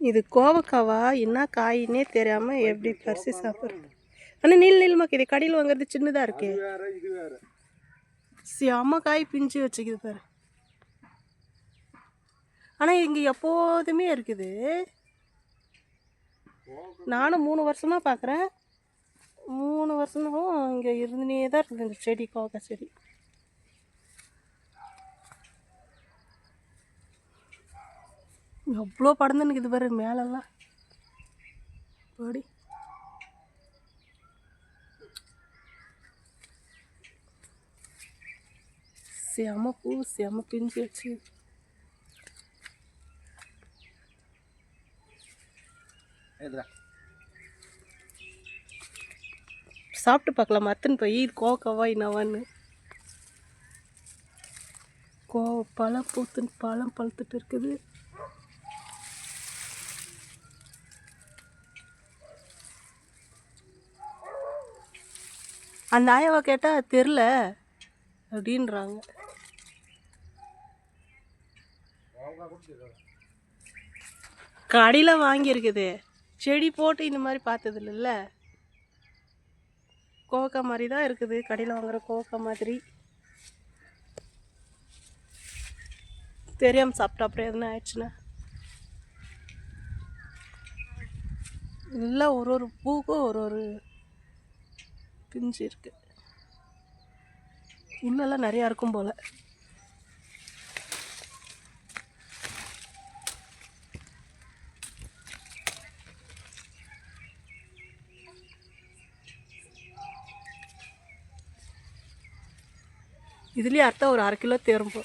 இது கோவக்காவா என்ன காயினே தெரியாம எப்படி பறிச்சு சாப்பிட்றது. ஆனால் நீளமாக இது கடையில் வாங்குறது சின்னதாக இருக்கு. செம்ம காய் பிஞ்சு வச்சுக்குது பாரு. ஆனால் இங்கே எப்போதுமே இருக்குது. நானும் 3 வருஷமாக பார்க்குறேன். 3 வருஷமும் இங்கே இருந்துனே தான் இருக்குது இந்த செடி, கோவக்காய் செடி. எவ்வளோ படந்துன்னு இது பாரு மேலெல்லாம் படி. செம பூ செம பிஞ்சு வச்சு. சாப்பிட்டு பார்க்கலாம் மத்தன் போய் கோவக்காவா என்னவான்னு. பழம் பூத்துன்னு பழம் பழுத்துட்டு இருக்குது. அந்த ஆயாவை கேட்டால் தெரில அப்படின்றாங்க. கடையில் வாங்கியிருக்குது, செடி போட்டு இந்த மாதிரி பார்த்தது இல்லைல்ல. கோவக்காய் மாதிரி தான் இருக்குது கடையில் வாங்குகிற கோவக்காய் மாதிரி. தெரியாமல் சாப்பிட்டா அப்புறம் எதுனா ஆயிடுச்சுன்னா. இல்லை ஒரு பூக்கும் ஒரு பிஞ்சு இருக்கு. உள்ளெல்லாம் நிறையா இருக்கும் போல். இதுலேயே அர்த்தம் ஒரு 1/2 கிலோ தேரும் போ.